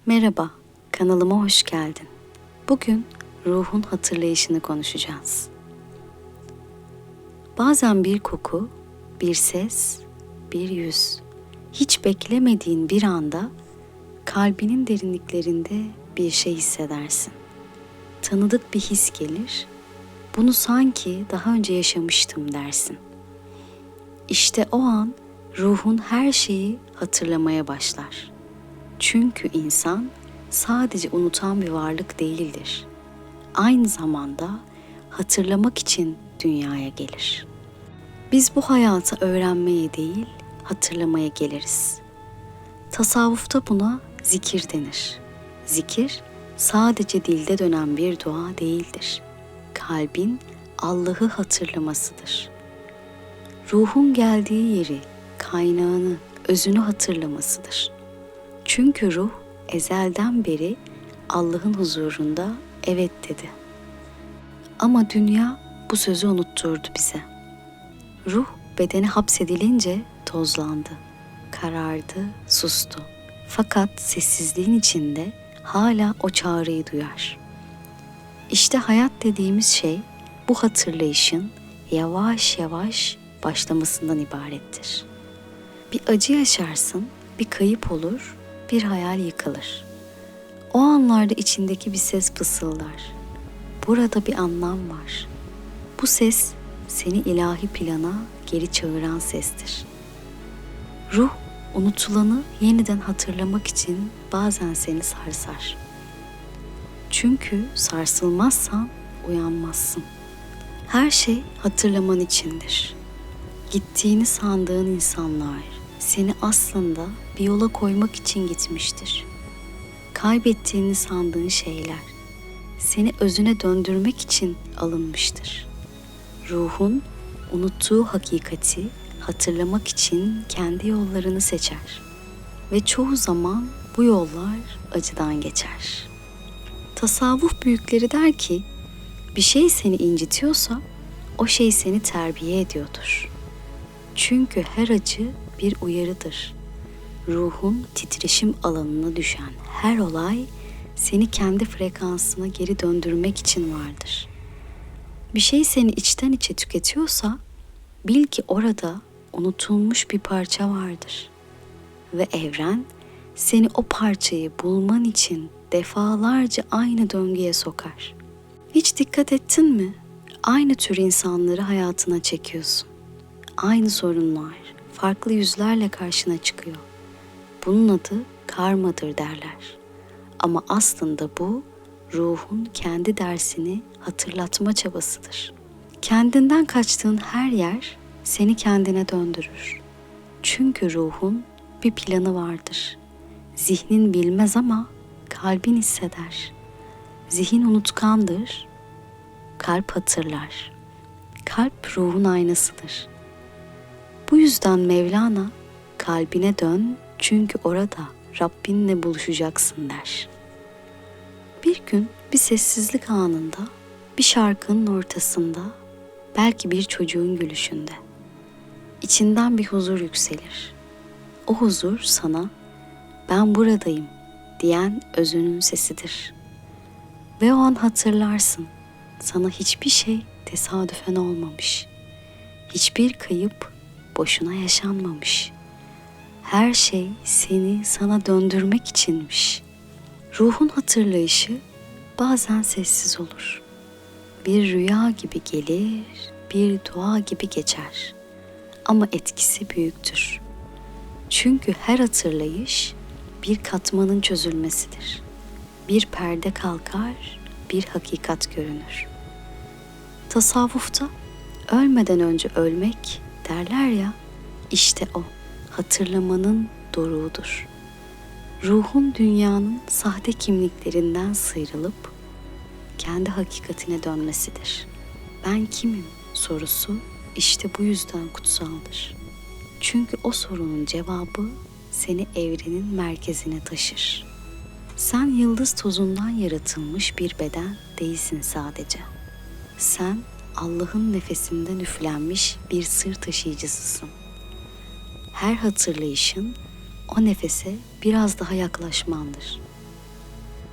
Merhaba, kanalıma hoş geldin. Bugün ruhun hatırlayışını konuşacağız. Bazen bir koku, bir ses, bir yüz, hiç beklemediğin bir anda kalbinin derinliklerinde bir şey hissedersin. Tanıdık bir his gelir, bunu sanki daha önce yaşamıştım dersin. İşte o an ruhun her şeyi hatırlamaya başlar. Çünkü insan sadece unutan bir varlık değildir. Aynı zamanda hatırlamak için dünyaya gelir. Biz bu hayata öğrenmeye değil, hatırlamaya geliriz. Tasavvufta buna zikir denir. Zikir sadece dilde dönen bir dua değildir. Kalbin Allah'ı hatırlamasıdır. Ruhun geldiği yeri, kaynağını, özünü hatırlamasıdır. Çünkü ruh ezelden beri Allah'ın huzurunda evet dedi. Ama dünya bu sözü unutturdu bize. Ruh bedene hapsedilince tozlandı, karardı, sustu. Fakat sessizliğin içinde hala o çağrıyı duyar. İşte hayat dediğimiz şey bu hatırlayışın yavaş yavaş başlamasından ibarettir. Bir acı yaşarsın, bir kayıp olur, bir hayal yıkılır. O anlarda içindeki bir ses fısıldar. Burada bir anlam var. Bu ses seni ilahi plana geri çağıran sestir. Ruh unutulanı yeniden hatırlamak için bazen seni sarsar. Çünkü sarsılmazsan uyanmazsın. Her şey hatırlaman içindir. Gittiğini sandığın insanlar seni aslında bir yola koymak için gitmiştir. Kaybettiğini sandığın şeyler seni özüne döndürmek için alınmıştır. Ruhun unuttuğu hakikati hatırlamak için kendi yollarını seçer ve çoğu zaman bu yollar acıdan geçer. Tasavvuf büyükleri der ki, bir şey seni incitiyorsa o şey seni terbiye ediyordur. Çünkü her acı bir uyarıdır. Ruhun titreşim alanına düşen her olay seni kendi frekansına geri döndürmek için vardır. Bir şey seni içten içe tüketiyorsa bil ki orada unutulmuş bir parça vardır. Ve evren seni o parçayı bulman için defalarca aynı döngüye sokar. Hiç dikkat ettin mi? Aynı tür insanları hayatına çekiyorsun. Aynı sorunlar, farklı yüzlerle karşına çıkıyor. Bunun adı karmadır derler. Ama aslında bu ruhun kendi dersini hatırlatma çabasıdır. Kendinden kaçtığın her yer seni kendine döndürür. Çünkü ruhun bir planı vardır. Zihnin bilmez ama kalbin hisseder. Zihin unutkandır, kalp hatırlar. Kalp ruhun aynasıdır. Bu yüzden Mevlana kalbine dön çünkü orada Rabbinle buluşacaksın der. Bir gün bir sessizlik anında, bir şarkının ortasında, belki bir çocuğun gülüşünde içinden bir huzur yükselir. O huzur sana ben buradayım diyen özünün sesidir. Ve o an hatırlarsın sana hiçbir şey tesadüfen olmamış. Hiçbir kayıp boşuna yaşanmamış. Her şey seni sana döndürmek içinmiş. Ruhun hatırlayışı bazen sessiz olur. Bir rüya gibi gelir, bir dua gibi geçer. Ama etkisi büyüktür. Çünkü her hatırlayış bir katmanın çözülmesidir. Bir perde kalkar, bir hakikat görünür. Tasavvufta ölmeden önce ölmek derler ya, işte o hatırlamanın doruğudur. Ruhun dünyanın sahte kimliklerinden sıyrılıp kendi hakikatine dönmesidir. Ben kimim sorusu işte bu yüzden kutsaldır. Çünkü o sorunun cevabı seni evrenin merkezine taşır. Sen yıldız tozundan yaratılmış bir beden değilsin sadece. Sen Allah'ın nefesinden üflenmiş bir sır taşıyıcısısın. Her hatırlayışın o nefese biraz daha yaklaşmandır.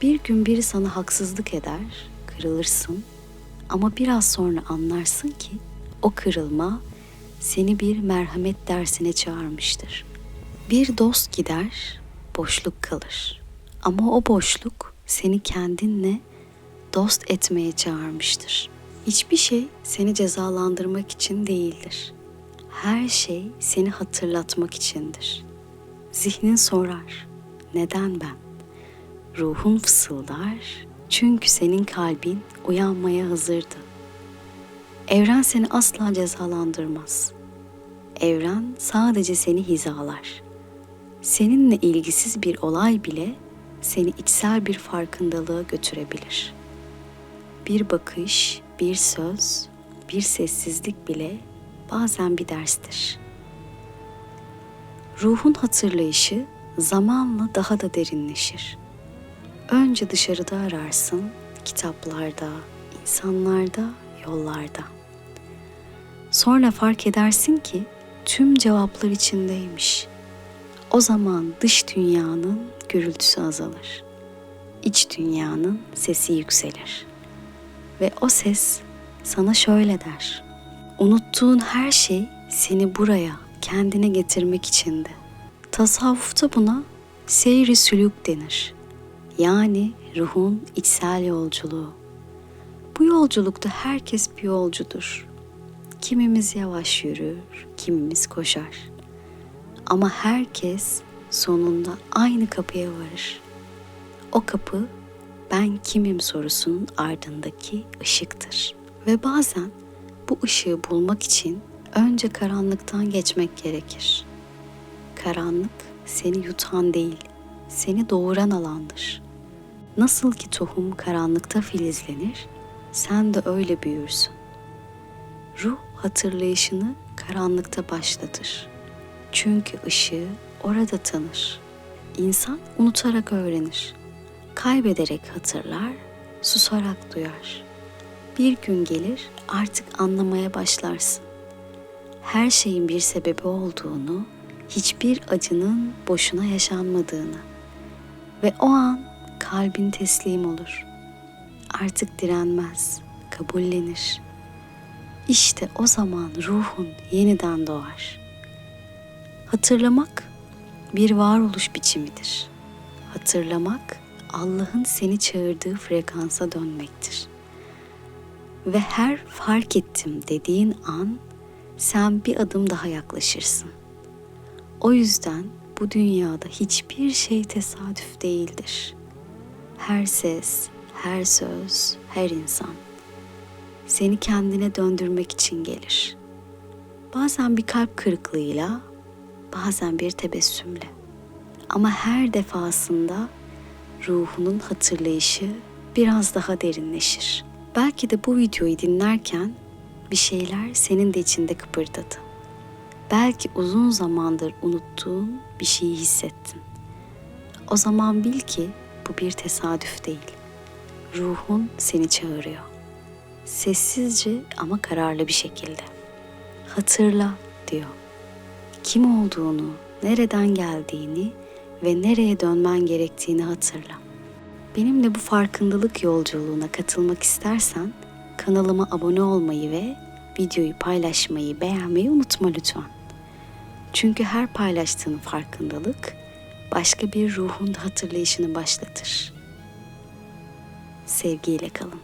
Bir gün biri sana haksızlık eder, kırılırsın ama biraz sonra anlarsın ki o kırılma seni bir merhamet dersine çağırmıştır. Bir dost gider, boşluk kalır. Ama o boşluk seni kendinle dost etmeye çağırmıştır. Hiçbir şey seni cezalandırmak için değildir. Her şey seni hatırlatmak içindir. Zihnin sorar, neden ben? Ruhun fısıldar, çünkü senin kalbin uyanmaya hazırdı. Evren seni asla cezalandırmaz. Evren sadece seni hizalar. Seninle ilgisiz bir olay bile seni içsel bir farkındalığa götürebilir. Bir bakış, bir söz, bir sessizlik bile bazen bir derstir. Ruhun hatırlayışı zamanla daha da derinleşir. Önce dışarıda ararsın, kitaplarda, insanlarda, yollarda. Sonra fark edersin ki tüm cevaplar içindeymiş. O zaman dış dünyanın gürültüsü azalır. İç dünyanın sesi yükselir. Ve o ses sana şöyle der: unuttuğun her şey seni buraya, kendine getirmek içindi. Tasavvufta buna seyri sülûk denir. Yani ruhun içsel yolculuğu. Bu yolculukta herkes bir yolcudur. Kimimiz yavaş yürür, kimimiz koşar. Ama herkes sonunda aynı kapıya varır. O kapı ben kimim sorusunun ardındaki ışıktır. Ve bazen bu ışığı bulmak için önce karanlıktan geçmek gerekir. Karanlık seni yutan değil, seni doğuran alandır. Nasıl ki tohum karanlıkta filizlenir, sen de öyle büyürsün. Ruh hatırlayışını karanlıkta başlatır. Çünkü ışığı orada tanır. İnsan unutarak öğrenir. Kaybederek hatırlar, susarak duyar. Bir gün gelir artık anlamaya başlarsın. Her şeyin bir sebebi olduğunu, hiçbir acının boşuna yaşanmadığını ve o an kalbin teslim olur. Artık direnmez, kabullenir. İşte o zaman ruhun yeniden doğar. Hatırlamak bir varoluş biçimidir. Hatırlamak Allah'ın seni çağırdığı frekansa dönmektir. Ve her fark ettim dediğin an sen bir adım daha yaklaşırsın. O yüzden bu dünyada hiçbir şey tesadüf değildir. Her ses, her söz, her insan seni kendine döndürmek için gelir. Bazen bir kalp kırıklığıyla, bazen bir tebessümle. Ama her defasında ruhunun hatırlayışı biraz daha derinleşir. Belki de bu videoyu dinlerken bir şeyler senin de içinde kıpırdadı. Belki uzun zamandır unuttuğun bir şeyi hissettin. O zaman bil ki bu bir tesadüf değil. Ruhun seni çağırıyor. Sessizce ama kararlı bir şekilde. Hatırla diyor. Kim olduğunu, nereden geldiğini ve nereye dönmen gerektiğini hatırla. Benimle bu farkındalık yolculuğuna katılmak istersen kanalıma abone olmayı ve videoyu paylaşmayı, beğenmeyi unutma lütfen. Çünkü her paylaştığın farkındalık başka bir ruhun hatırlayışını başlatır. Sevgiyle kalın.